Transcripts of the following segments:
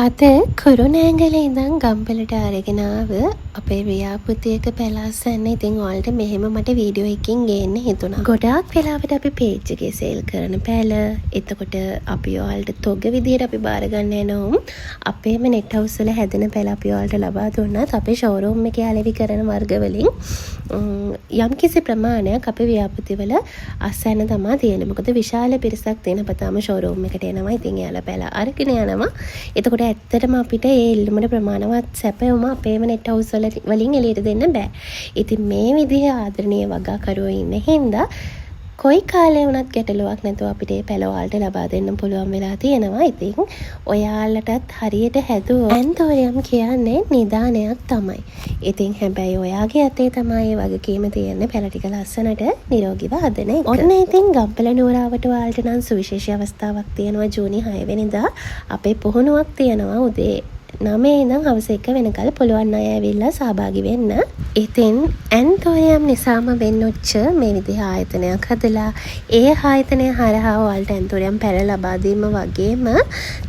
අද කුරුණෑගල ඉඳන් ගම්පලට අරගෙන ආව අපේ ව්‍යාපෘතියක පැලස්සන්න. ඉතින් ඔයාලට මෙහෙම මට වීඩියෝ එකකින් ගේන්න හිතුණා. ගොඩාක් වෙලාවට අපි පේජ් එකේ සේල් කරන පැල, එතකොට අපි ඔයාලට තොග විදියට අපි බාර ගන්න යනවා. අපේම නෙට් හවුස් වල හැදෙන පැල අපි ඔයාලට ලබා දුන්නාත් අපේ ෂෝරූම් එකේ අලෙවි කරන වර්ග වලින් යම්කිසි ප්‍රමාණයක් අපේ ව්‍යාපෘතිවල අස්සන්න තමයි තියෙන්නේ. මොකද විශාල පිරිසක් දිනපතාම ෂෝරූම් එකට එනවා. ඉතින් එයාලා පැල අරගෙන යනවා. එතකොට ඇත්තටම අපිට ඒ ඉල්ලුමට ප්‍රමාණවත් සැපයුම අපේම නෙට් හවුස් වලින් එළියට දෙන්න බෑ. ඉතින් මේ විදිහේ ආදරණීය වගාකරුවෝ ඉන්න හින්දා කොයි කාලේ වුණත් ගැටලුවක් නැතුව අපිට මේ පැල වලට ලබා දෙන්න පුළුවන් වෙලා තියෙනවා. ඉතින් ඔයාලටත් හරියට හැදුවොත් ඇන්තෝරියම් කියන්නේ නිදානයක් තමයි. ඉතින් හැබැයි ඔයාගේ අතේ තමයි මේ වගකීම තියෙන්නේ පැල ටික ලස්සනට නිරෝගීව හදන එක. ඔන්න ඉතින් ගම්පල නුවරාවට ඔයාලට නම් සුවිශේෂී අවස්ථාවක් තියෙනවා. ජූනි 6 වෙනිදා අපේ පුහුණුවක් තියෙනවා උදේ 9 ඉඳන් හවස 1 වෙනකල්. පුළුවන් අය ඇවිල්ලා සහභාගී වෙන්න. ඉතින් ඇන්තෝරියම් නිසාම වෙන්නොච්ච මේ විදිහ ආයතනයක් හදලා ඒ ආයතනය හරහා ඔයාලට ඇන්තෝරියම් පැල ලබා දීම වගේම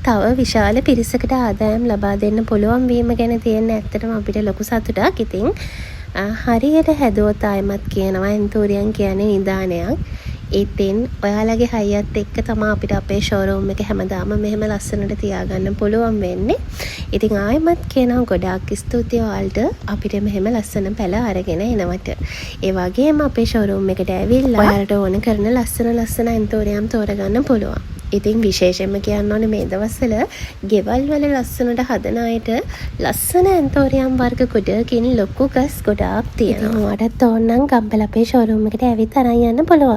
තව විශාල පිරිසකට ආදායම් ලබා දෙන්න පුළුවන් වීම ගැන තියෙන ඇත්තටම අපිට ලොකු සතුටක්. ඉතින් හරියට හැදුවොත් ආයමත් කියනවා ඇන්තෝරියම් කියන්නේ නිදානයක්. ඉතින් ඔයාලගේ හයියත් එක්ක තමයි අපිට අපේ ෂෝරූම් එක හැමදාම මෙහෙම ලස්සනට තියාගන්න පුළුවන් වෙන්නේ. ඉතින් ආයෙමත් කියනවා ගොඩාක් ස්තුතියි ඔයාලට අපිට මෙහෙම ලස්සන පැල අරගෙන එනවට. ඒ වගේම අපේ ෂෝරූම් එකට ඇවිල්ලා ඔයාලට ඕන කරන ලස්සන ඇන්තෝරියම් තෝරගන්න පුළුවන්. ඉතින් විශේෂයෙන්ම කියන්න ඕනේ මේ දවස්වල ගෙවල් වල ලස්සනට හදන අයට ලස්සන ඇන්තෝරියම් වර්ග ගොඩකින් ලොකු ගස් ගොඩාක් තියෙනවා. ඔයාලට ඕන නම් ගම්පල අපේ ෂෝරූම් එකට ඇවිත් අරන් යන්න පුළුවන්.